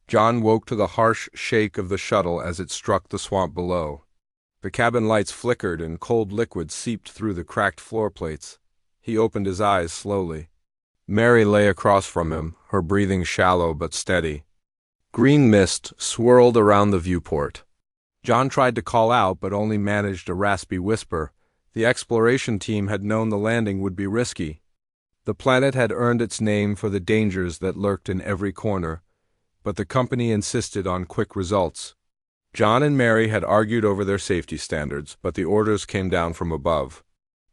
John woke to the harsh shake of the shuttle as it struck the swamp below. The cabin lights flickered and cold liquid seeped through the cracked floor plates. He opened his eyes slowly. Mary lay across from him, her breathing shallow but steady. Green mist swirled around the viewport. John tried to call out but only managed a raspy whisper. The exploration team had known the landing would be risky. The planet had earned its name for the dangers that lurked in every corner, but the company insisted on quick results. John and Mary had argued over their safety standards, but the orders came down from above.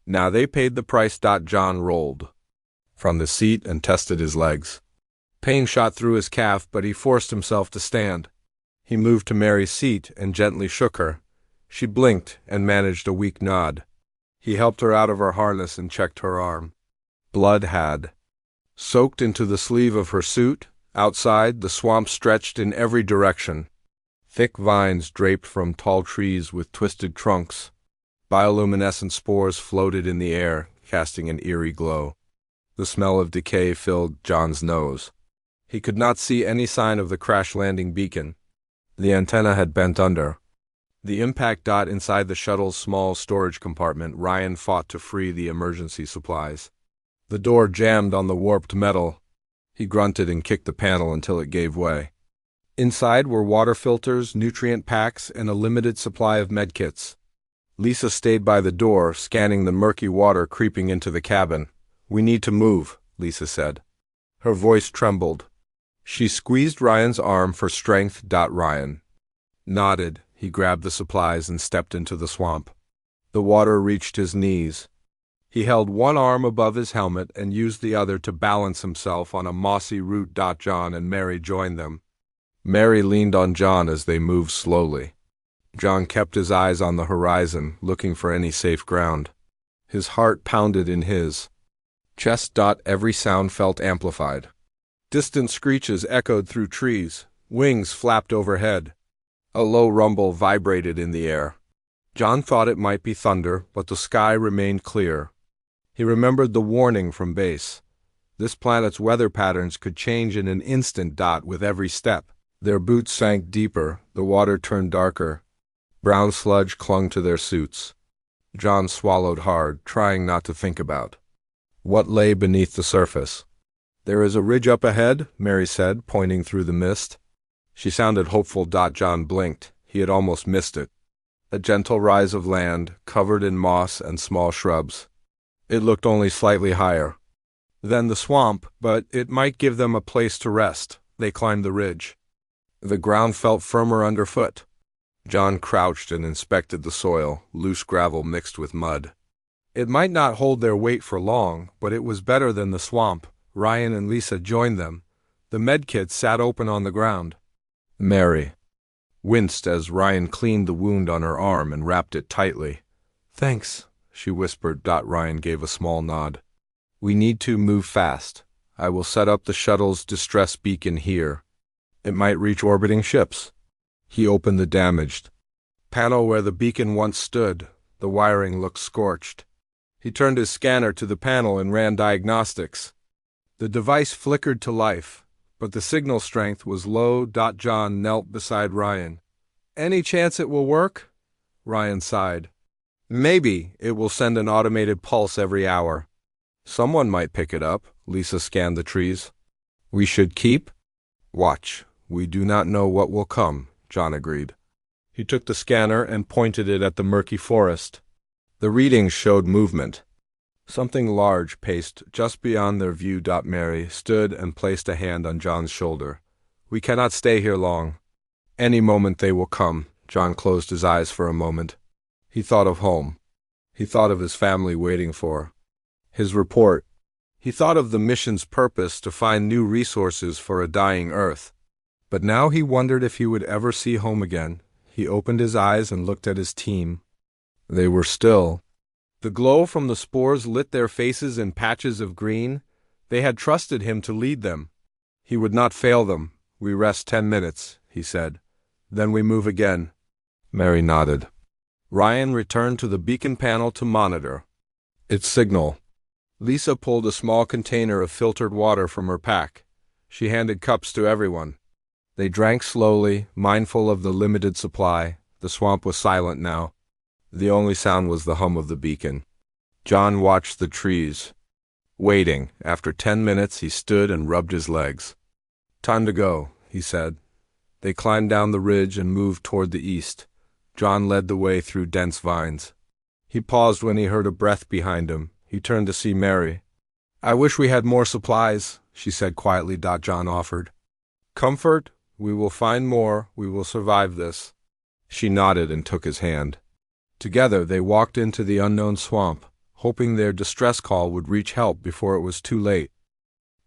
Now they paid the price. John rolled from the seat and tested his legs. Pain shot through his calf, but he forced himself to stand. He moved to Mary's seat and gently shook her. She blinked and managed a weak nod. He helped her out of her harness and checked her arm. Blood had soaked into the sleeve of her suit. Outside, the swamp stretched in every direction. Thick vines draped from tall trees with twisted trunks. Bioluminescent spores floated in the air, casting an eerie glow. The smell of decay filled John's nose. He could not see any sign of the crash-landing beacon. The antenna had bent under. The impact. Inside the shuttle's small storage compartment, Ryan fought to free the emergency supplies. The door jammed on the warped metal. He grunted and kicked the panel until it gave way. Inside were water filters, nutrient packs, and a limited supply of medkits. Lisa stayed by the door, scanning the murky water creeping into the cabin. "We need to move," Lisa said. Her voice trembled. She squeezed Ryan's arm for strength. Ryan nodded. He grabbed the supplies and stepped into the swamp. The water reached his knees. He held one arm above his helmet and used the other to balance himself on a mossy root. John and Mary joined them. Mary leaned on John as they moved slowly. John kept his eyes on the horizon, looking for any safe ground. His heart pounded in his chest. Every sound felt amplified. Distant screeches echoed through trees. Wings flapped overhead. A low rumble vibrated in the air. John thought it might be thunder, but the sky remained clear. He remembered the warning from base. This planet's weather patterns could change in an instant. With every step, their boots sank deeper, the water turned darker. Brown sludge clung to their suits. John swallowed hard, trying not to think about what lay beneath the surface. "There is a ridge up ahead," Mary said, pointing through the mist. She sounded hopeful. John blinked. He had almost missed it. A gentle rise of land, covered in moss and small shrubs. It looked only slightly higher than the swamp, but it might give them a place to rest. They climbed the ridge. The ground felt firmer underfoot. John crouched and inspected the soil, loose gravel mixed with mud. It might not hold their weight for long, but it was better than the swamp. Ryan and Lisa joined them. The medkit sat open on the ground. Mary winced as Ryan cleaned the wound on her arm and wrapped it tightly. "Thanks," she whispered. Ryan gave a small nod. "We need to move fast. I will set up the shuttle's distress beacon here. It might reach orbiting ships." He opened the damaged panel where the beacon once stood. The wiring looked scorched. He turned his scanner to the panel and ran diagnostics. The device flickered to life, but the signal strength was low. John knelt beside Ryan. "Any chance it will work?" Ryan sighed. "Maybe. It will send an automated pulse every hour." "Someone might pick it up." Lisa scanned the trees. "We should keep watch. We do not know what will come," John agreed. He took the scanner and pointed it at the murky forest. The readings showed movement. Something large paced just beyond their view. Mary stood and placed a hand on John's shoulder. "We cannot stay here long. Any moment they will come." John closed his eyes for a moment. He thought of home. He thought of his family waiting for his report. He thought of the mission's purpose to find new resources for a dying Earth. But now he wondered if he would ever see home again. He opened his eyes and looked at his team. They were still. The glow from the spores lit their faces in patches of green. They had trusted him to lead them. He would not fail them. "We rest 10 minutes," he said. "Then we move again." Mary nodded. Ryan returned to the beacon panel to monitor its signal. Lisa pulled a small container of filtered water from her pack. She handed cups to everyone. They drank slowly, mindful of the limited supply. The swamp was silent now. The only sound was the hum of the beacon. John watched the trees, waiting. After 10 minutes, he stood and rubbed his legs. "Time to go," he said. They climbed down the ridge and moved toward the east. John led the way through dense vines. He paused when he heard a breath behind him. He turned to see Mary. "I wish we had more supplies," she said quietly. John offered. "Comfort? We will find more. We will survive this." She nodded and took his hand. Together they walked into the unknown swamp, hoping their distress call would reach help before it was too late.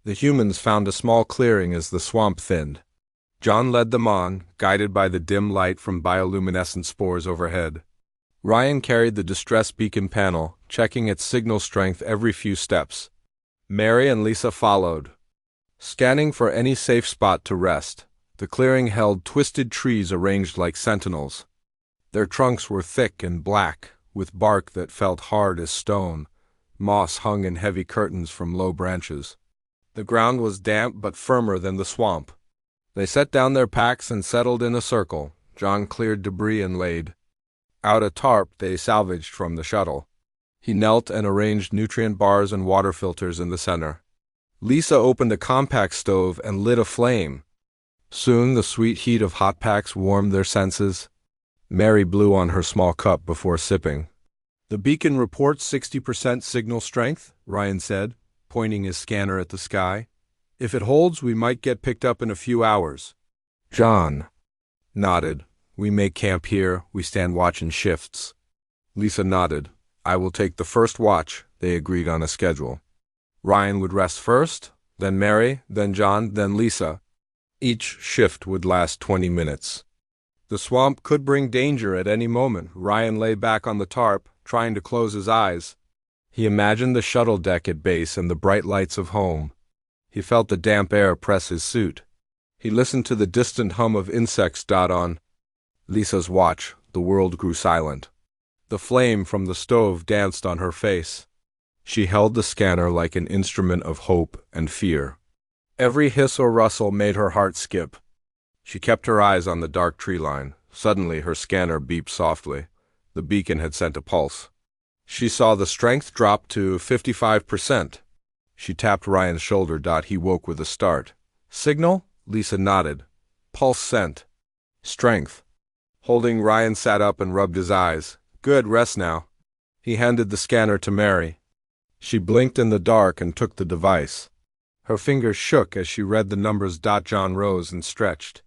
The humans found a small clearing as the swamp thinned. John led them on, guided by the dim light from bioluminescent spores overhead. Ryan carried the distress beacon panel, checking its signal strength every few steps. Mary and Lisa followed, scanning for any safe spot to rest. The clearing held twisted trees arranged like sentinels. Their trunks were thick and black, with bark that felt hard as stone. Moss hung in heavy curtains from low branches. The ground was damp but firmer than the swamp. They set down their packs and settled in a circle. John cleared debris and laid out a tarp they salvaged from the shuttle. He knelt and arranged nutrient bars and water filters in the center. Lisa opened a compact stove and lit a flame. Soon the sweet heat of hot packs warmed their senses. Mary blew on her small cup before sipping. "The beacon reports 60% signal strength," Ryan said, pointing his scanner at the sky. "If it holds, we might get picked up in a few hours." John nodded. "We make camp here. We stand watch in shifts." Lisa nodded. "I will take the first watch." They agreed on a schedule. Ryan would rest first, then Mary, then John, then Lisa. Each shift would last 20 minutes. The swamp could bring danger at any moment. Ryan lay back on the tarp, trying to close his eyes. He imagined the shuttle deck at base and the bright lights of home. He felt the damp air press his suit. He listened to the distant hum of insects dot on Lisa's watch. The world grew silent. The flame from the stove danced on her face. She held the scanner like an instrument of hope and fear. Every hiss or rustle made her heart skip. She kept her eyes on the dark tree line. Suddenly her scanner beeped softly. The beacon had sent a pulse. She saw the strength drop to 55%. She tapped Ryan's shoulder. He woke with a start. "Signal?" Lisa nodded. "Pulse sent." "Strength." Holding, Ryan sat up and rubbed his eyes. "Good, rest now." He handed the scanner to Mary. She blinked in the dark and took the device. Her fingers shook as she read the numbers. John rose and stretched.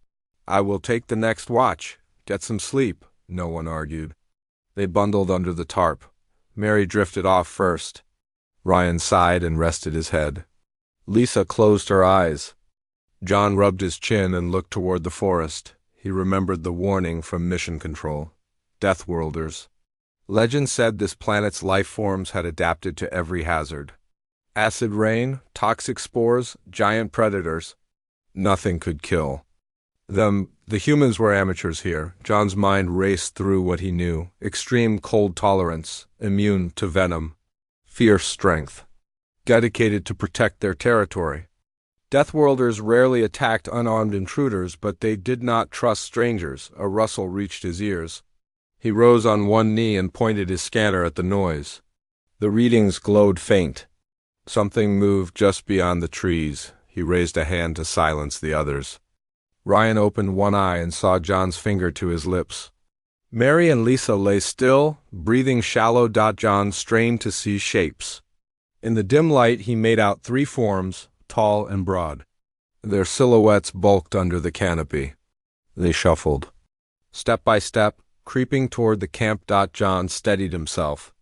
"I will take the next watch. Get some sleep," no one argued. They bundled under the tarp. Mary drifted off first. Ryan sighed and rested his head. Lisa closed her eyes. John rubbed his chin and looked toward the forest. He remembered the warning from Mission Control. Deathworlders. Legend said this planet's life forms had adapted to every hazard. Acid rain, toxic spores, giant predators. Nothing could kill them. The humans were amateurs here. John's mind raced through what he knew. Extreme cold tolerance, immune to venom, fierce strength, dedicated to protect their territory. Deathworlders rarely attacked unarmed intruders, but they did not trust strangers. A rustle reached his ears. He rose on one knee and pointed his scanner at the noise. The readings glowed faint. Something moved just beyond the trees. He raised a hand to silence the others. Ryan opened one eye and saw John's finger to his lips. Mary and Lisa lay still, breathing shallow. John strained to see shapes. In the dim light he made out 3 forms, tall and broad. Their silhouettes bulked under the canopy. They shuffled, step by step, creeping toward the camp. John steadied himself.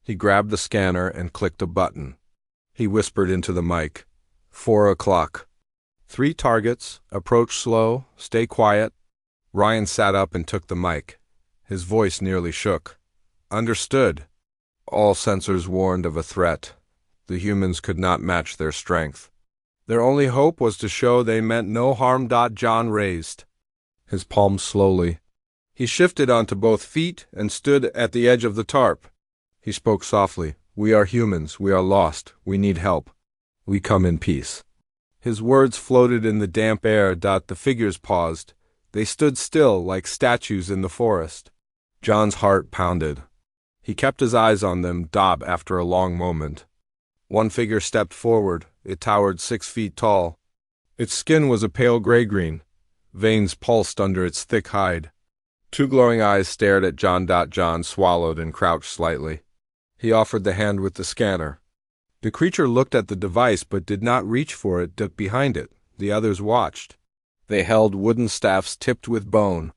He grabbed the scanner and clicked a button. He whispered into the mic. 4 o'clock. 3 targets. Approach slow. Stay quiet. Ryan sat up and took the mic. His voice nearly shook. Understood. All sensors warned of a threat. The humans could not match their strength. Their only hope was to show they meant no harm. John raised his palms slowly. He shifted onto both feet and stood at the edge of the tarp. He spoke softly. "We are humans. We are lost. We need help. We come in peace." His words floated in the damp air. The figures paused. They stood still like statues in the forest. John's heart pounded. He kept his eyes on them. After a long moment, one figure stepped forward. It towered 6 feet tall. Its skin was a pale gray-green. Veins pulsed under its thick hide. 2 glowing eyes stared at John. John swallowed and crouched slightly. He offered the hand with the scanner. The creature looked at the device but did not reach for it. Behind it, the others watched. They held wooden staffs tipped with bone.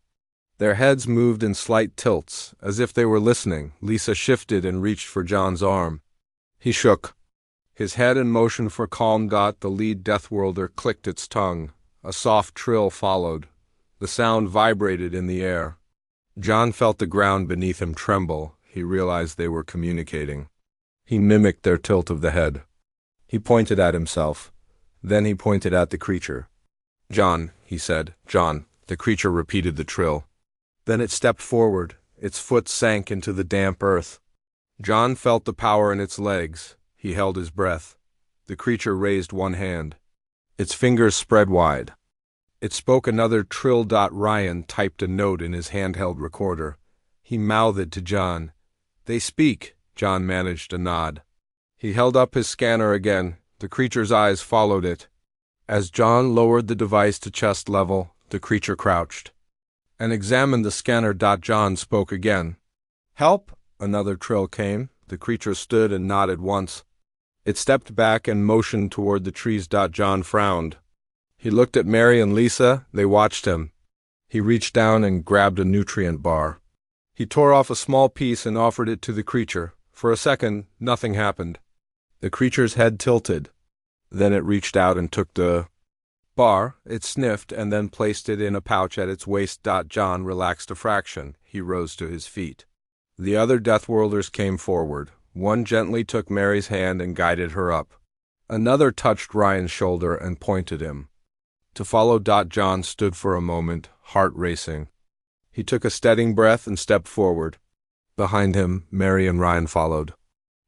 Their heads moved in slight tilts, as if they were listening. Lisa shifted and reached for John's arm. He shook, his head in motion for calm. The lead Deathworlder clicked its tongue. A soft trill followed. The sound vibrated in the air. John felt the ground beneath him tremble. He realized they were communicating. He mimicked their tilt of the head. He pointed at himself. Then he pointed at the creature. "John," he said. "John." The creature repeated the trill. Then it stepped forward. Its foot sank into the damp earth. John felt the power in its legs. He held his breath. The creature raised one hand. Its fingers spread wide. It spoke another trill. Ryan typed a note in his handheld recorder. He mouthed to John. "They speak." John managed a nod. He held up his scanner again. The creature's eyes followed it. As John lowered the device to chest level, the creature crouched and examined the scanner. John spoke again. "Help!" Another trill came. The creature stood and nodded once. It stepped back and motioned toward the trees. John frowned. He looked at Mary and Lisa. They watched him. He reached down and grabbed a nutrient bar. He tore off a small piece and offered it to the creature. For a second, nothing happened. The creature's head tilted. Then it reached out and took the bar. It sniffed and then placed it in a pouch at its waist. John relaxed a fraction. He rose to his feet. The other Deathworlders came forward. One gently took Mary's hand and guided her up. Another touched Ryan's shoulder and pointed him to follow. John stood for a moment, heart racing. He took a steadying breath and stepped forward. Behind him, Mary and Ryan followed.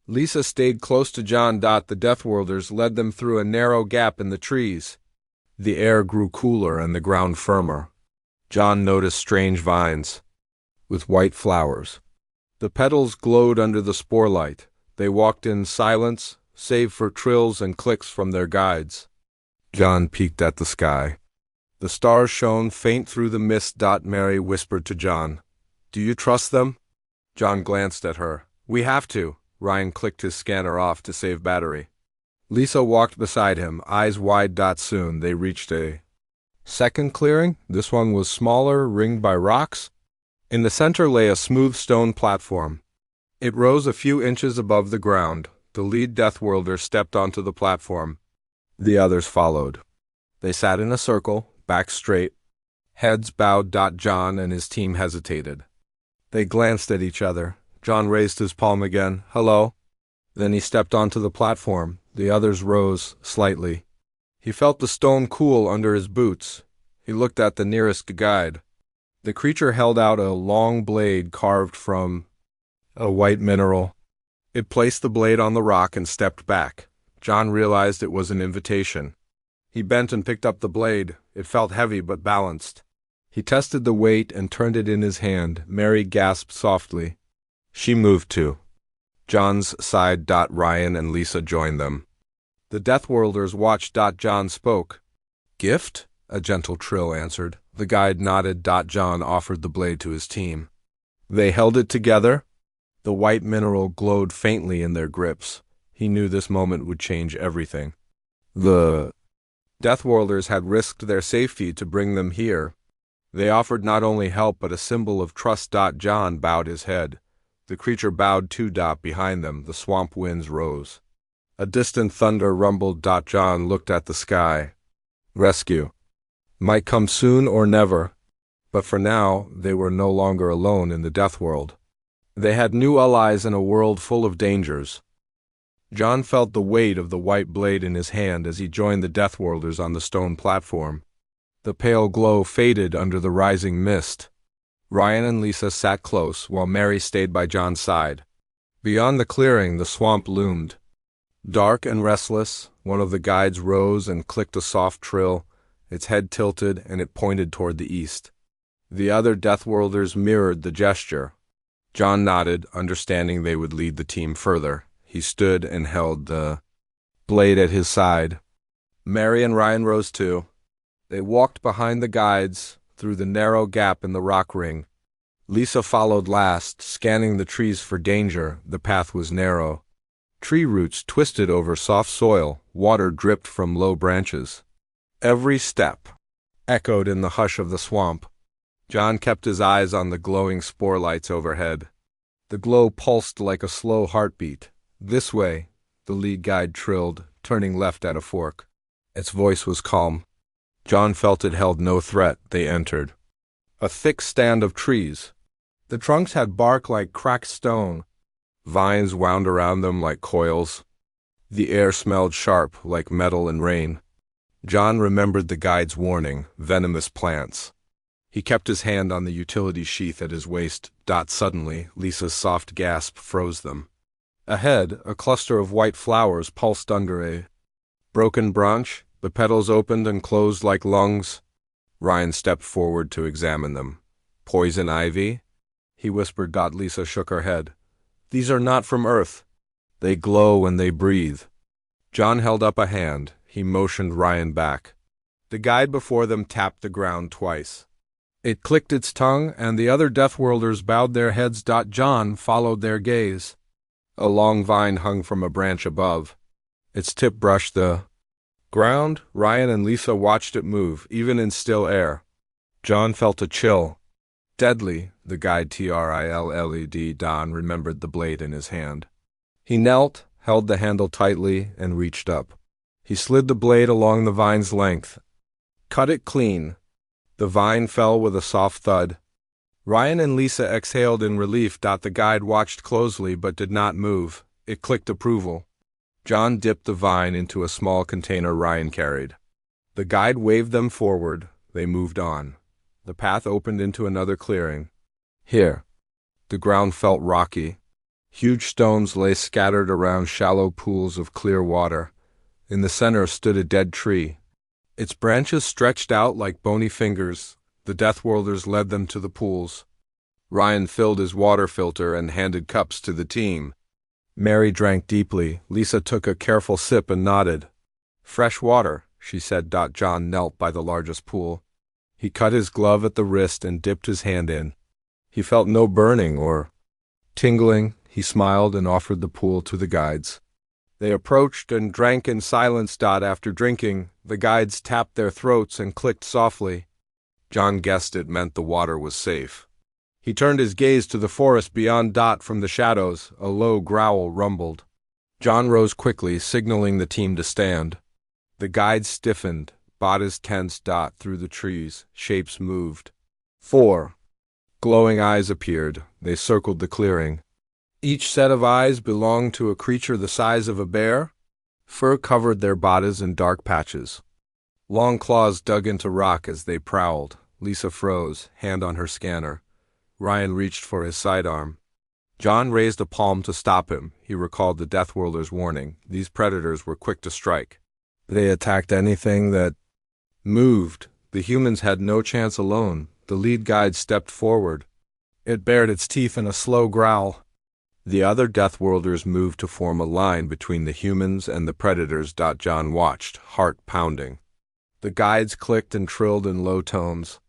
Lisa stayed close to John. The Deathworlders led them through a narrow gap in the trees. The air grew cooler and the ground firmer. John noticed strange vines with white flowers. The petals glowed under the spore light. They walked in silence, save for trills and clicks from their guides. John peeked at the sky. The stars shone faint through the mist. Mary whispered to John, "Do you trust them?" John glanced at her. "We have to." Ryan clicked his scanner off to save battery. Lisa walked beside him, eyes wide. Soon they reached a second clearing. This one was smaller, ringed by rocks. In the center lay a smooth stone platform. It rose a few inches above the ground. The lead Deathworlder stepped onto the platform. The others followed. They sat in a circle, backs straight, heads bowed. John and his team hesitated. They glanced at each other. John raised his palm again. "Hello." Then he stepped onto the platform. The others rose slightly. He felt the stone cool under his boots. He looked at the nearest guide. The creature held out a long blade carved from a white mineral. It placed the blade on the rock and stepped back. John realized it was an invitation. He bent and picked up the blade. It felt heavy but balanced. He tested the weight and turned it in his hand. Mary gasped softly. She moved too. John's side. Ryan and Lisa joined them. The Deathworlders watched. John spoke. "Gift?" a gentle trill answered. The guide nodded. John offered the blade to his team. They held it together. The white mineral glowed faintly in their grips. He knew this moment would change everything. The Deathworlders had risked their safety to bring them here. They offered not only help but a symbol of trust. John bowed his head. The creature bowed too. Behind them, the swamp winds rose. A distant thunder rumbled. John looked at the sky. Rescue might come soon or never, but for now they were no longer alone in the death world. They had new allies in a world full of dangers. John felt the weight of the white blade in his hand as he joined the Deathworlders on the stone platform. The pale glow faded under the rising mist. Ryan and Lisa sat close while Mary stayed by John's side. Beyond the clearing, the swamp loomed. Dark and restless, one of the guides rose and clicked a soft trill. Its head tilted and it pointed toward the east. The other Deathworlders mirrored the gesture. John nodded, understanding they would lead the team further. He stood and held the blade at his side. Mary and Ryan rose too. They walked behind the guides through the narrow gap in the rock ring. Lisa followed last, scanning the trees for danger. The path was narrow. Tree roots twisted over soft soil, water dripped from low branches. Every step echoed in the hush of the swamp. John kept his eyes on the glowing spore lights overhead. The glow pulsed like a slow heartbeat. "This way," the lead guide trilled, turning left at a fork. Its voice was calm. John felt it held no threat. They entered a thick stand of trees. The trunks had bark like cracked stone. Vines wound around them like coils. The air smelled sharp, like metal and rain. John remembered the guide's warning, venomous plants. He kept his hand on the utility sheath at his waist. Suddenly, Lisa's soft gasp froze them. Ahead, a cluster of white flowers pulsed under a broken branch. The petals opened and closed like lungs. Ryan stepped forward to examine them. "Poison ivy?" he whispered. Lisa shook her head. "These are not from Earth. They glow when they breathe." John held up a hand. He motioned Ryan back. The guide before them tapped the ground twice. It clicked its tongue, and the other Deathworlders bowed their heads. John followed their gaze. A long vine hung from a branch above. Its tip brushed the ground. Ryan and Lisa watched it move, even in still air. John felt a chill. "Deadly," the guide TRILLED. Don remembered the blade in his hand. He knelt, held the handle tightly, and reached up. He slid the blade along the vine's length. Cut it clean. The vine fell with a soft thud. Ryan and Lisa exhaled in relief. The guide watched closely but did not move. It clicked approval. John dipped the vine into a small container Ryan carried. The guide waved them forward. They moved on. The path opened into another clearing. Here. The ground felt rocky. Huge stones lay scattered around shallow pools of clear water. In the center stood a dead tree. Its branches stretched out like bony fingers. The Deathworlders led them to the pools. Ryan filled his water filter and handed cups to the team. Mary drank deeply. Lisa took a careful sip and nodded. "Fresh water," she said. John knelt by the largest pool. He cut his glove at the wrist and dipped his hand in. He felt no burning or tingling. He smiled and offered the pool to the guides. They approached and drank in silence. After drinking, the guides tapped their throats and clicked softly. John guessed it meant the water was safe. He turned his gaze to the forest beyond. From the shadows, a low growl rumbled. John rose quickly, signaling the team to stand. The guides stiffened, bodies tense. Through the trees, shapes moved. 4 glowing eyes appeared. They circled the clearing. Each set of eyes belonged to a creature the size of a bear. Fur covered their bodies in dark patches. Long claws dug into rock as they prowled. Lisa froze, hand on her scanner. Ryan reached for his sidearm. John raised a palm to stop him. He recalled the Deathworlders' warning. These predators were quick to strike. They attacked anything that moved. The humans had no chance alone. The lead guide stepped forward. It bared its teeth in a slow growl. The other Deathworlders moved to form a line between the humans and the predators. John watched, heart pounding. The guides clicked and trilled in low tones.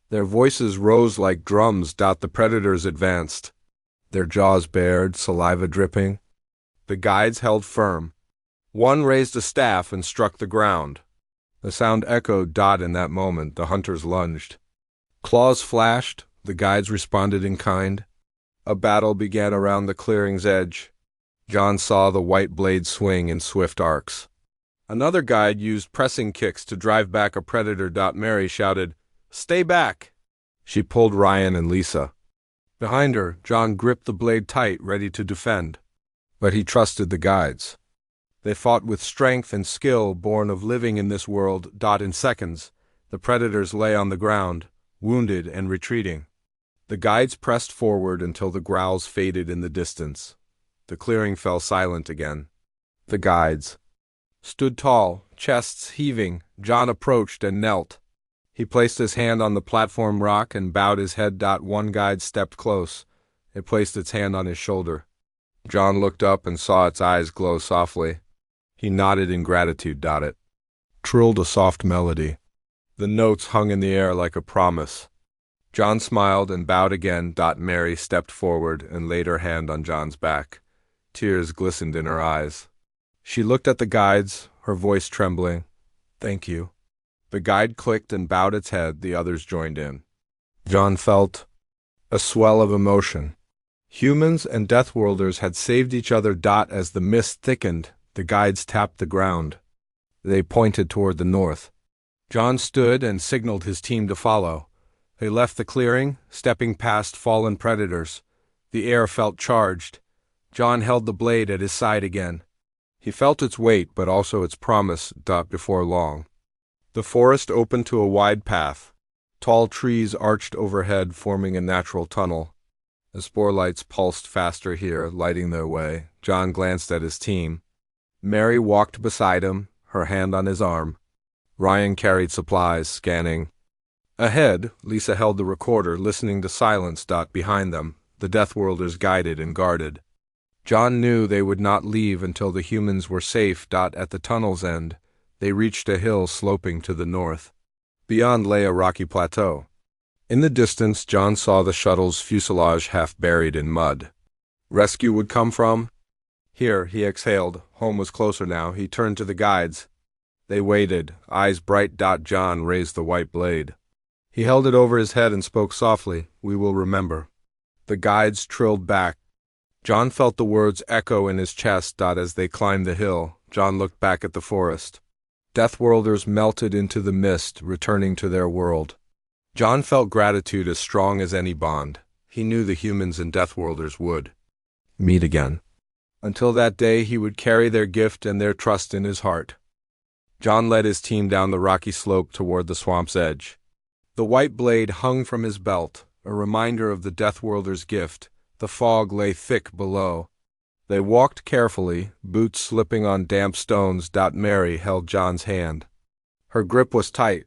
Their voices rose like drums. The predators advanced, their jaws bared, saliva dripping. The guides held firm. One raised a staff and struck the ground. The sound echoed. In that moment, the hunters lunged. Claws flashed. The guides responded in kind. A battle began around the clearing's edge. John saw the white blade swing in swift arcs. Another guide used pressing kicks to drive back a predator. Mary shouted, "Stay back!" She pulled Ryan and Lisa. Behind her, John gripped the blade tight, ready to defend. But he trusted the guides. They fought with strength and skill born of living in this world. In seconds, the predators lay on the ground, wounded and retreating. The guides pressed forward until the growls faded in the distance. The clearing fell silent again. The guides stood tall, chests heaving. John approached and knelt. He placed his hand on the platform rock and bowed his head. One guide stepped close. It placed its hand on his shoulder. John looked up and saw its eyes glow softly. He nodded in gratitude. It trilled a soft melody. The notes hung in the air like a promise. John smiled and bowed again. Mary stepped forward and laid her hand on John's back. Tears glistened in her eyes. She looked at the guides, her voice trembling. "Thank you." The guide clicked and bowed its head. The others joined in. John felt a swell of emotion. Humans and Deathworlders had saved each other. As the mist thickened, the guides tapped the ground. They pointed toward the north. John stood and signaled his team to follow. They left the clearing, stepping past fallen predators. The air felt charged. John held the blade at his side again. He felt its weight, but also its promise. Before long, the forest opened to a wide path. Tall trees arched overhead, forming a natural tunnel. The spore lights pulsed faster here, lighting their way. John glanced at his team. Mary walked beside him, her hand on his arm. Ryan carried supplies, scanning. Ahead, Lisa held the recorder, listening to silence. Behind them, the Deathworlders guided and guarded. John knew they would not leave until the humans were safe. At the tunnel's end, they reached a hill sloping to the north. Beyond lay a rocky plateau. In the distance, John saw the shuttle's fuselage half buried in mud. Rescue would come from here, he exhaled. Home was closer now. He turned to the guides. They waited, eyes bright. John raised the white blade. He held it over his head and spoke softly. "We will remember." The guides trilled back. John felt the words echo in his chest. As they climbed the hill, John looked back at the forest. Deathworlders melted into the mist, returning to their world. John felt gratitude as strong as any bond. He knew the humans and Deathworlders would meet again. Until that day, he would carry their gift and their trust in his heart. John led his team down the rocky slope toward the swamp's edge. The white blade hung from his belt, a reminder of the Deathworlders' gift. The fog lay thick below. They walked carefully, boots slipping on damp stones. Mary held John's hand. Her grip was tight.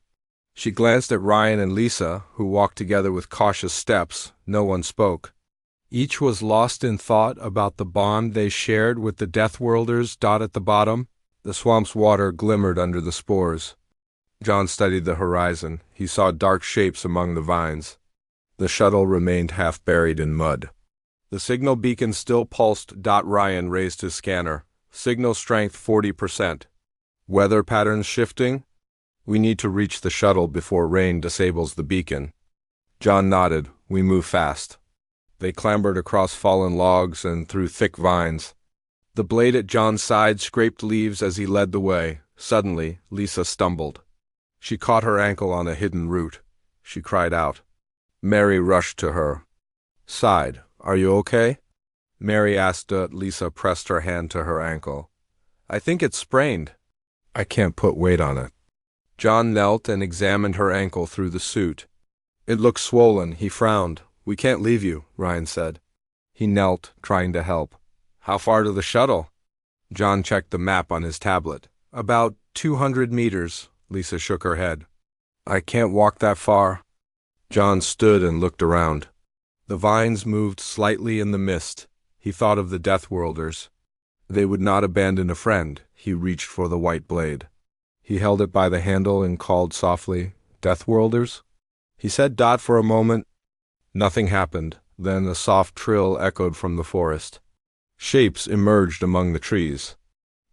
She glanced at Ryan and Lisa, who walked together with cautious steps. No one spoke. Each was lost in thought about the bond they shared with the Deathworlders. At the bottom, the swamp's water glimmered under the spores. John studied the horizon. He saw dark shapes among the vines. The shuttle remained half buried in mud. The signal beacon still pulsed. Ryan raised his scanner. Signal strength 40%. Weather patterns shifting? We need to reach the shuttle before rain disables the beacon. John nodded. We move fast. They clambered across fallen logs and through thick vines. The blade at John's side scraped leaves as he led the way. Suddenly, Lisa stumbled. She caught her ankle on a hidden root. She cried out. Mary rushed to her. Sighed. Are you okay? Mary asked. Lisa pressed her hand to her ankle. I think it's sprained. I can't put weight on it. John knelt and examined her ankle through the suit. It looked swollen. He frowned. We can't leave you, Ryan said. He knelt, trying to help. How far to the shuttle? John checked the map on his tablet. About 200 meters, Lisa shook her head. I can't walk that far. John stood and looked around. The vines moved slightly in the mist. He thought of the Deathworlders. They would not abandon a friend. He reached for the white blade. He held it by the handle and called softly, Deathworlders? He said for a moment. Nothing happened. Then a soft trill echoed from the forest. Shapes emerged among the trees.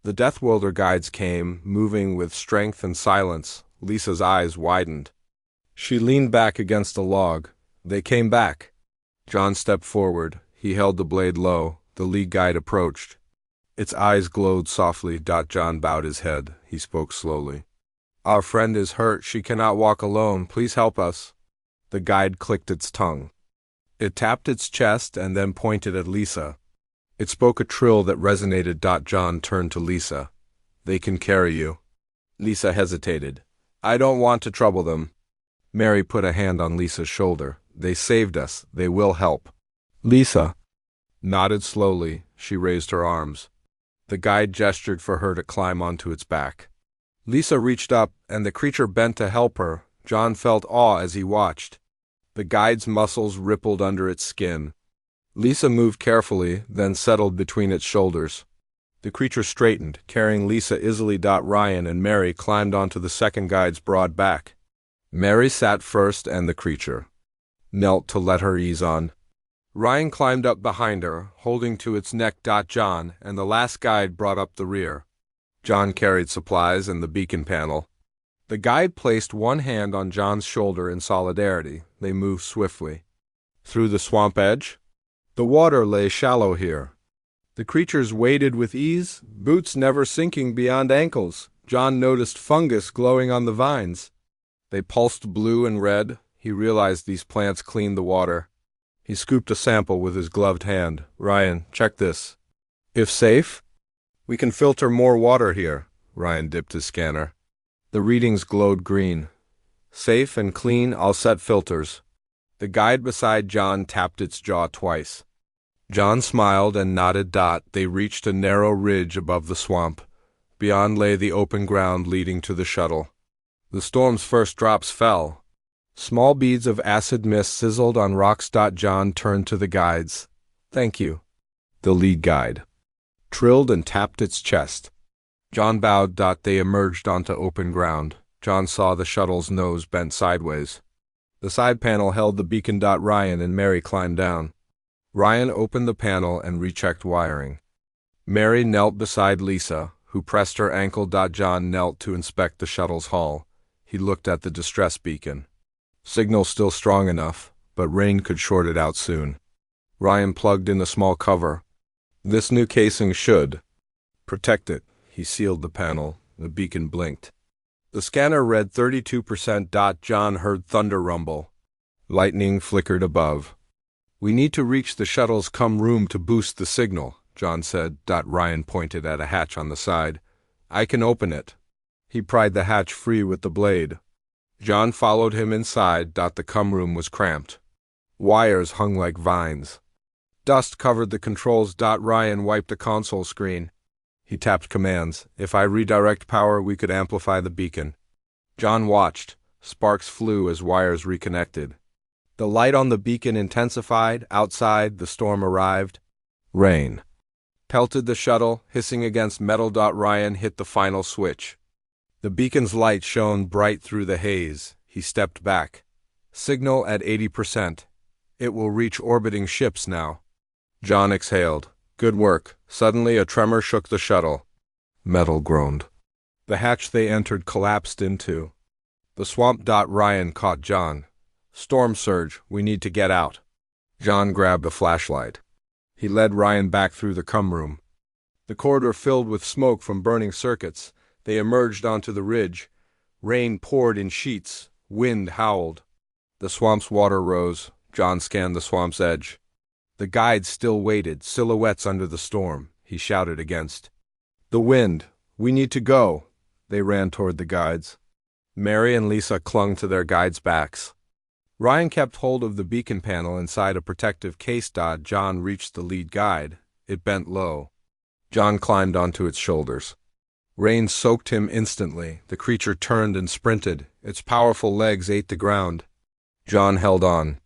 The Deathworlder guides came, moving with strength and silence. Lisa's eyes widened. She leaned back against a log. They came back. John stepped forward. He held the blade low. The lead guide approached. Its eyes glowed softly. John bowed his head. He spoke slowly. Our friend is hurt. She cannot walk alone. Please help us. The guide clicked its tongue. It tapped its chest and then pointed at Lisa. It spoke a trill that resonated. John turned to Lisa. They can carry you. Lisa hesitated. I don't want to trouble them. Mary put a hand on Lisa's shoulder. They saved us. They will help. Lisa nodded slowly. She raised her arms. The guide gestured for her to climb onto its back. Lisa reached up, and the creature bent to help her. John felt awe as he watched. The guide's muscles rippled under its skin. Lisa moved carefully, then settled between its shoulders. The creature straightened, carrying Lisa easily. Ryan and Mary climbed onto the second guide's broad back. Mary sat first, and the creature knelt to let her ease on. Ryan climbed up behind her, holding to its neck. John and the last guide brought up the rear. John carried supplies and the beacon panel. The guide placed one hand on John's shoulder in solidarity. They moved swiftly. Through the swamp edge? The water lay shallow here. The creatures waded with ease, boots never sinking beyond ankles. John noticed fungus glowing on the vines. They pulsed blue and red. He realized these plants cleaned the water. He scooped a sample with his gloved hand. Ryan, check this. If safe? We can filter more water here. Ryan dipped his scanner. The readings glowed green. Safe and clean, I'll set filters. The guide beside John tapped its jaw twice. John smiled and nodded. They reached a narrow ridge above the swamp. Beyond lay the open ground leading to the shuttle. The storm's first drops fell. Small beads of acid mist sizzled on rocks. John turned to the guides. Thank you. The lead guide trilled and tapped its chest. John bowed. They emerged onto open ground. John saw the shuttle's nose bent sideways. The side panel held the beacon. Ryan and Mary climbed down. Ryan opened the panel and rechecked wiring. Mary knelt beside Lisa, who pressed her ankle. John knelt to inspect the shuttle's hull. He looked at the distress beacon. Signal still strong enough, but rain could short it out soon. Ryan plugged in the small cover. This new casing should protect it. He sealed the panel. The beacon blinked. The scanner read 32%. John heard thunder rumble. Lightning flickered above. We need to reach the shuttle's room to boost the signal, John said. Ryan pointed at a hatch on the side. I can open it. He pried the hatch free with the blade. John followed him inside. The room was cramped. Wires hung like vines. Dust covered the controls. Ryan wiped a console screen. He tapped commands. If I redirect power, we could amplify the beacon. John watched. Sparks flew as wires reconnected. The light on the beacon intensified. Outside, the storm arrived. Rain pelted the shuttle, hissing against metal. Ryan hit the final switch. The beacon's light shone bright through the haze. He stepped back. Signal at 80%. It will reach orbiting ships now. John exhaled. Good work. Suddenly a tremor shook the shuttle. Metal groaned. The hatch they entered collapsed into the swamp. Ryan caught John. Storm surge. We need to get out. John grabbed a flashlight. He led Ryan back through the room. The corridor filled with smoke from burning circuits. They emerged onto the ridge. Rain poured in sheets. Wind howled. The swamp's water rose. John scanned the swamp's edge. The guide still waited, silhouettes under the storm. He shouted against the wind. We need to go. They ran toward the guides. Mary and Lisa clung to their guides' backs. Ryan kept hold of the beacon panel inside a protective case. John reached the lead guide. It bent low. John climbed onto its shoulders. Rain soaked him instantly. The creature turned and sprinted. Its powerful legs ate the ground. John held on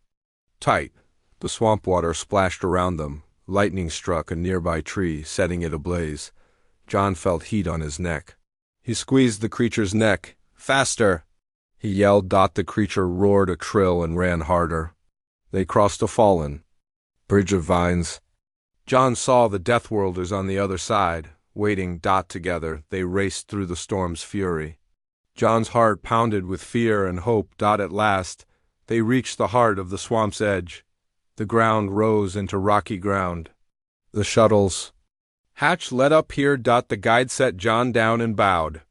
tight. The swamp water splashed around them. Lightning struck a nearby tree, setting it ablaze. John felt heat on his neck. He squeezed the creature's neck. Faster! He yelled. The creature roared a trill and ran harder. They crossed a fallen bridge of vines. John saw the Deathworlders on the other side. Waiting. Together, they raced through the storm's fury. John's heart pounded with fear and hope. At last, they reached the heart of the swamp's edge. The ground rose into rocky ground. The shuttle's hatch led up here. The guide set John down and bowed.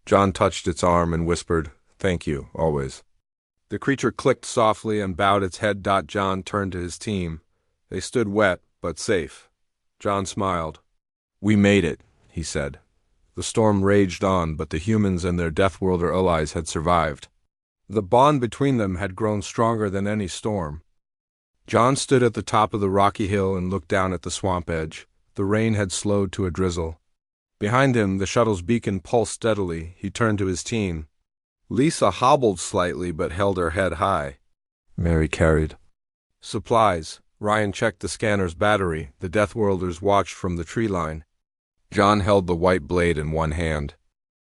John touched its arm and whispered, "Thank you, always." The creature clicked softly and bowed its head. John turned to his team. They stood wet, but safe. John smiled. "We made it," he said. The storm raged on, but the humans and their Deathworlder allies had survived. The bond between them had grown stronger than any storm. John stood at the top of the rocky hill and looked down at the swamp edge. The rain had slowed to a drizzle. Behind him, the shuttle's beacon pulsed steadily. He turned to his team. Lisa hobbled slightly but held her head high. Mary carried supplies. Ryan checked the scanner's battery. The Deathworlders watched from the tree line. John held the white blade in one hand.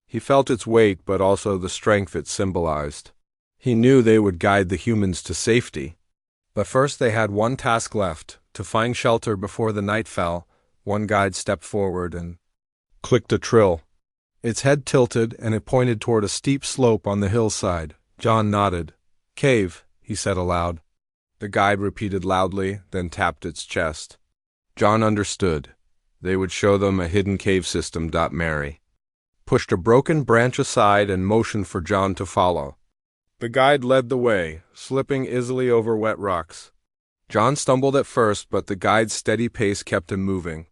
He felt its weight, but also the strength it symbolized. He knew they would guide the humans to safety. But first they had one task left, to find shelter before the night fell. One guide stepped forward and clicked a trill. Its head tilted, and it pointed toward a steep slope on the hillside. John nodded. "Cave," he said aloud. The guide repeated loudly, then tapped its chest. John understood. They would show them a hidden cave system. Mary pushed a broken branch aside and motioned for John to follow. The guide led the way, slipping easily over wet rocks. John stumbled at first, but the guide's steady pace kept him moving.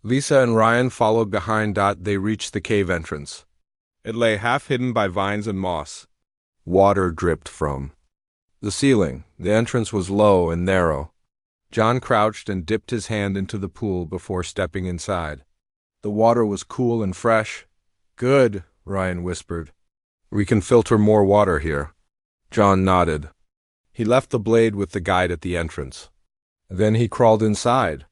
Lisa and Ryan followed behind. They reached the cave entrance. It lay half hidden by vines and moss. Water dripped from the ceiling. The entrance was low and narrow. John crouched and dipped his hand into the pool before stepping inside. The water was cool and fresh. "Good," Ryan whispered. "We can filter more water here." John nodded. He left the blade with the guide at the entrance. Then he crawled inside.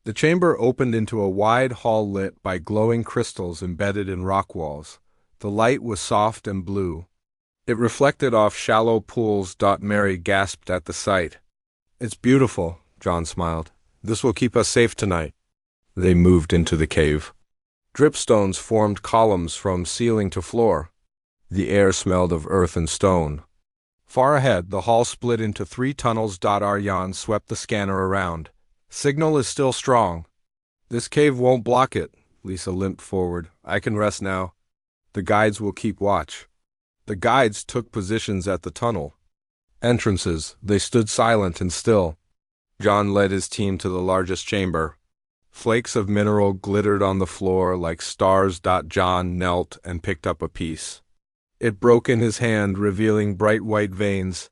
The chamber opened into a wide hall lit by glowing crystals embedded in rock walls. The light was soft and blue. It reflected off shallow pools. Mary gasped at the sight. "It's beautiful," John smiled. "This will keep us safe tonight." They moved into the cave. Dripstones formed columns from ceiling to floor. The air smelled of earth and stone. Far ahead, the hall split into 3 tunnels. Arjan swept the scanner around. "Signal is still strong." "This cave won't block it." Lisa limped forward. "I can rest now. The guides will keep watch." The guides took positions at the tunnel entrances. They stood silent and still. John led his team to the largest chamber. Flakes of mineral glittered on the floor like stars. John knelt and picked up a piece. It broke in his hand, revealing bright white veins.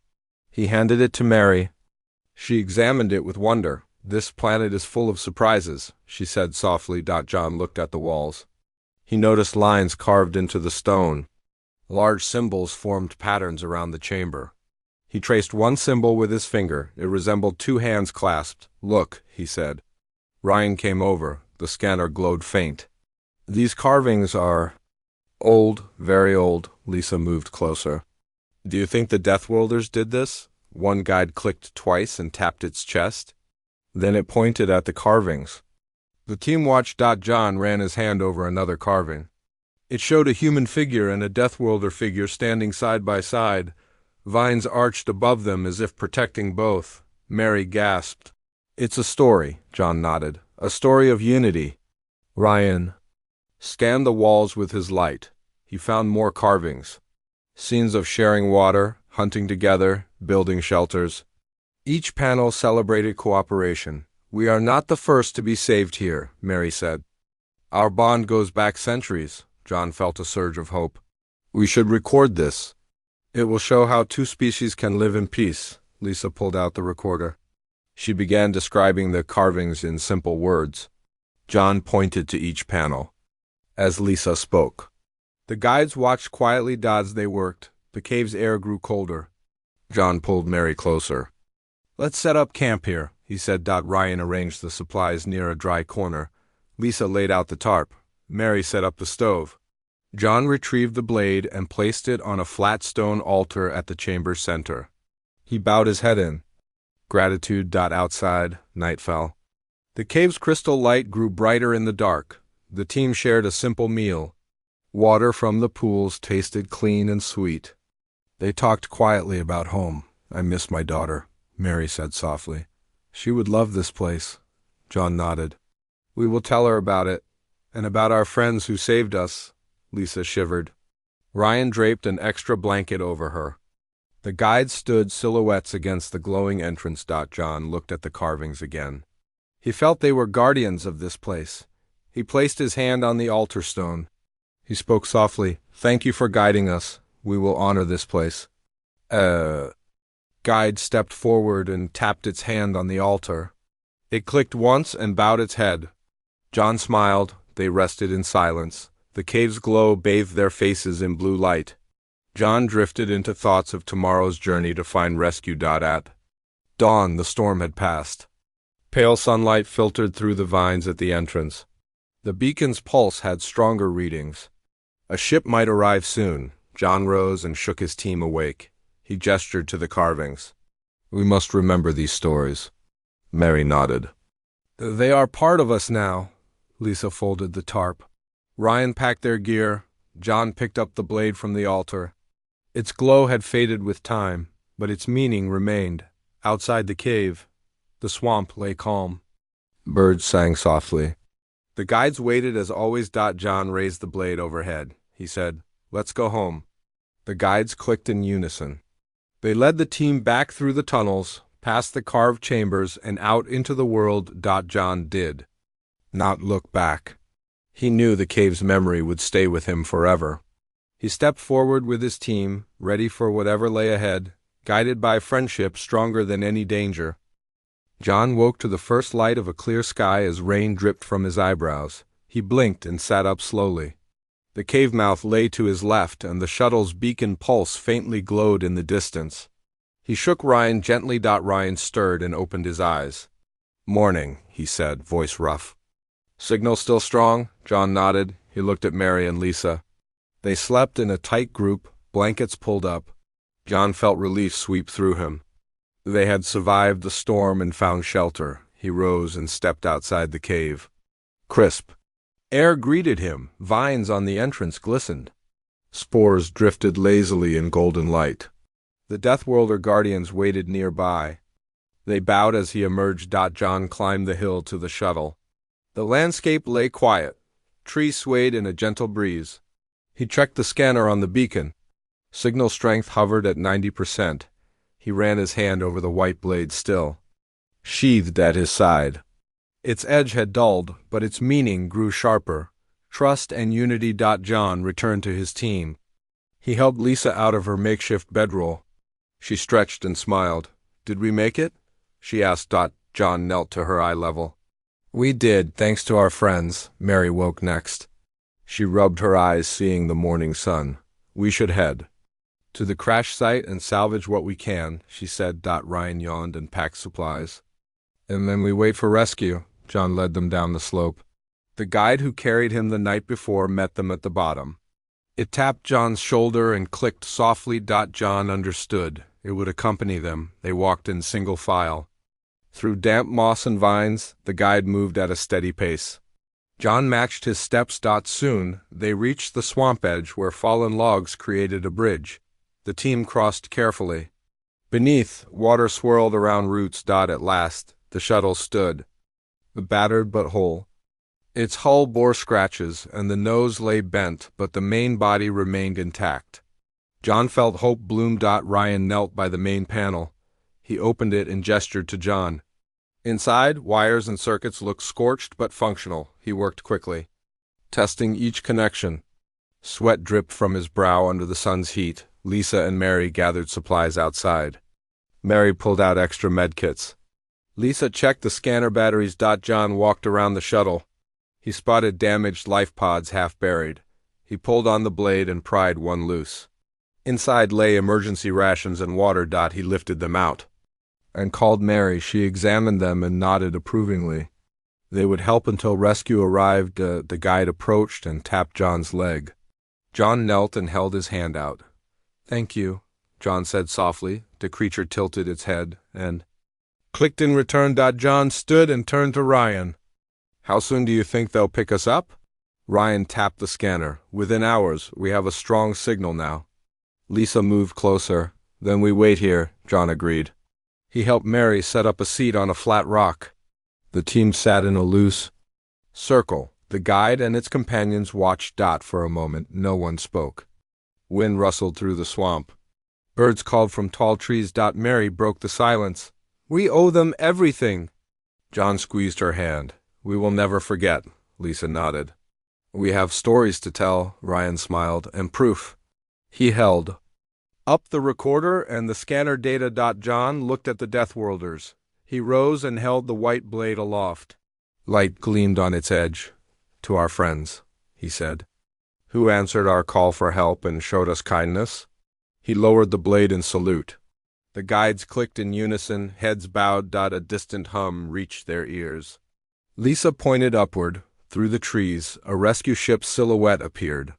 He handed it to Mary. She examined it with wonder. "This planet is full of surprises," she said softly. John looked at the walls. He noticed lines carved into the stone. Large symbols formed patterns around the chamber. He traced one symbol with his finger. It resembled 2 hands clasped. "Look," he said. Ryan came over. The scanner glowed faint. "These carvings are old, very old." Lisa moved closer. "Do you think the Deathworlders did this?" One guide clicked twice and tapped its chest. Then it pointed at the carvings. The team watched. John ran his hand over another carving. It showed a human figure and a Deathworlder figure standing side by side. Vines arched above them as if protecting both. Mary gasped. "It's a story," John nodded. "A story of unity." Ryan scanned the walls with his light. He found more carvings. Scenes of sharing water, hunting together, building shelters. Each panel celebrated cooperation. "We are not the first to be saved here," Mary said. "Our bond goes back centuries." John felt a surge of hope. "We should record this. It will show how 2 species can live in peace." Lisa pulled out the recorder. She began describing the carvings in simple words. John pointed to each panel as Lisa spoke. The guides watched quietly. As they worked, the cave's air grew colder. John pulled Mary closer. "Let's set up camp here," he said. Ryan arranged the supplies near a dry corner. Lisa laid out the tarp. Mary set up the stove. John retrieved the blade and placed it on a flat stone altar at the chamber's center. He bowed his head in gratitude. Outside, night fell. The cave's crystal light grew brighter in the dark. The team shared a simple meal. Water from the pools tasted clean and sweet. They talked quietly about home. "I miss my daughter," Mary said softly. "She would love this place." John nodded. "We will tell her about it, and about our friends who saved us." Lisa shivered. Ryan draped an extra blanket over her. The guides stood silhouettes against the glowing entrance. John looked at the carvings again. He felt they were guardians of this place. He placed his hand on the altar stone. He spoke softly. "Thank you for guiding us. We will honor this place." Guide stepped forward and tapped its hand on the altar. It clicked once and bowed its head. John smiled. They rested in silence. The cave's glow bathed their faces in blue light. John drifted into thoughts of tomorrow's journey to find rescue. At dawn, the storm had passed. Pale sunlight filtered through the vines at the entrance. The beacon's pulse had stronger readings. A ship might arrive soon. John rose and shook his team awake. He gestured to the carvings. "We must remember these stories." Mary nodded. "They are part of us now." Lisa folded the tarp. Ryan packed their gear. John picked up the blade from the altar. Its glow had faded with time, but its meaning remained. Outside the cave, the swamp lay calm. Birds sang softly. The guides waited as always. John raised the blade overhead. He said, "Let's go home." The guides clicked in unison. They led the team back through the tunnels, past the carved chambers, and out into the world. John did not look back. He knew the cave's memory would stay with him forever. He stepped forward with his team, ready for whatever lay ahead, guided by friendship stronger than any danger. John woke to the first light of a clear sky as rain dripped from his eyebrows. He blinked and sat up slowly. The cave mouth lay to his left, and the shuttle's beacon pulse faintly glowed in the distance. He shook Ryan gently. Ryan stirred and opened his eyes. "Morning," he said, voice rough. "Signal still strong?" John nodded. He looked at Mary and Lisa. They slept in a tight group, blankets pulled up. John felt relief sweep through him. They had survived the storm and found shelter. He rose and stepped outside the cave. Crisp air greeted him. Vines on the entrance glistened. Spores drifted lazily in golden light. The Deathworlder guardians waited nearby. They bowed as he emerged. John climbed the hill to the shuttle. The landscape lay quiet. Trees swayed in a gentle breeze. He checked the scanner on the beacon. Signal strength hovered at 90%. He ran his hand over the white blade still, sheathed at his side. Its edge had dulled, but its meaning grew sharper. Trust and unity. John returned to his team. He helped Lisa out of her makeshift bedroll. She stretched and smiled. "Did we make it?" she asked. John knelt to her eye level. "We did, thanks to our friends." Mary woke next. She rubbed her eyes, seeing the morning sun. "We should head to the crash site and salvage what we can," she said. Ryan yawned and packed supplies. "And then we wait for rescue." John led them down the slope. The guide who carried him the night before met them at the bottom. It tapped John's shoulder and clicked softly. John understood. It would accompany them. They walked in single file. Through damp moss and vines, the guide moved at a steady pace. John matched his steps. Soon, they reached the swamp edge where fallen logs created a bridge. The team crossed carefully. Beneath, water swirled around roots. At last, the shuttle stood, battered but whole. Its hull bore scratches, and the nose lay bent, but the main body remained intact. John felt hope bloom. Ryan knelt by the main panel. He opened it and gestured to John. Inside, wires and circuits looked scorched but functional. He worked quickly, testing each connection. Sweat dripped from his brow under the sun's heat. Lisa and Mary gathered supplies outside. Mary pulled out extra medkits. Lisa checked the scanner batteries. John walked around the shuttle. He spotted damaged life pods half buried. He pulled on the blade and pried one loose. Inside lay emergency rations and water. He lifted them out and called Mary. She examined them and nodded approvingly. They would help until rescue arrived. The guide approached and tapped John's leg. John knelt and held his hand out. "Thank you," John said softly. The creature tilted its head and clicked in return. John stood and turned to Ryan. "How soon do you think they'll pick us up?" Ryan tapped the scanner. "Within hours. We have a strong signal now." Lisa moved closer. "Then we wait here," John agreed. He helped Mary set up a seat on a flat rock. The team sat in a loose circle. The guide and its companions watched. For a moment, no one spoke. Wind rustled through the swamp. Birds called from tall trees. Mary broke the silence. "We owe them everything." John squeezed her hand. "We will never forget," Lisa nodded. "We have stories to tell," Ryan smiled, "and proof." He held up the recorder and the scanner data. John looked at the Deathworlders. He rose and held the white blade aloft. Light gleamed on its edge. To our friends, he said, who answered our call for help and showed us kindness. He lowered the blade in salute. The guides clicked in unison, heads bowed. A distant hum reached their ears. Lisa pointed upward. Through the trees, a rescue ship's silhouette appeared.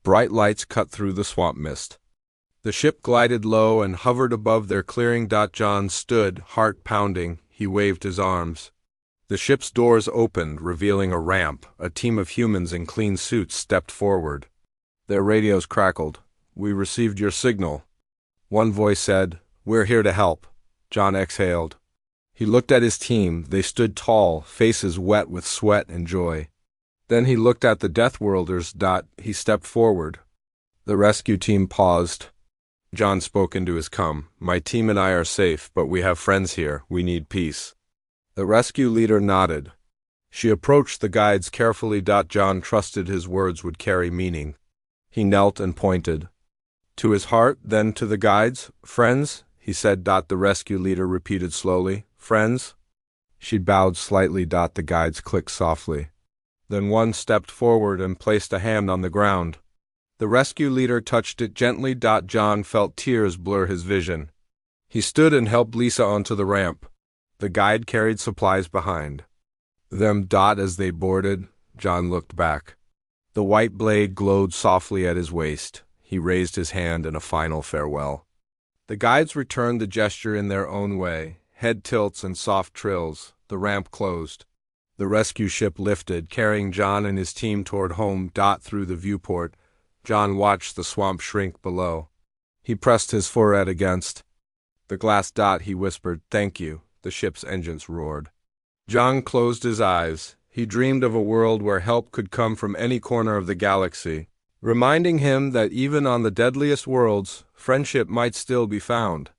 Bright lights cut through the swamp mist. The ship glided low and hovered above their clearing. John stood, heart pounding. He waved his arms. The ship's doors opened, revealing a ramp. A team of humans in clean suits stepped forward. Their radios crackled. "We received your signal." One voice said, "We're here to help." John exhaled. He looked at his team. They stood tall, faces wet with sweat and joy. Then he looked at the Deathworlders. He stepped forward. The rescue team paused. John spoke into his cum. "My team and I are safe, but we have friends here. We need peace." The rescue leader nodded. She approached the guides carefully. John trusted his words would carry meaning. He knelt and pointed. To his heart, then to the guides. "Friends," he said. The rescue leader repeated slowly. "Friends." She bowed slightly. The guides clicked softly. Then one stepped forward and placed a hand on the ground. The rescue leader touched it gently. John felt tears blur his vision. He stood and helped Lisa onto the ramp. The guide carried supplies behind them. As they boarded, John looked back. The white blade glowed softly at his waist. He raised his hand in a final farewell. The guides returned the gesture in their own way, head tilts and soft trills. The ramp closed. The rescue ship lifted, carrying John and his team toward home. Through the viewport, John watched the swamp shrink below. He pressed his forehead against the glass. He whispered, "Thank you." The ship's engines roared. John closed his eyes. He dreamed of a world where help could come from any corner of the galaxy, reminding him that even on the deadliest worlds, friendship might still be found.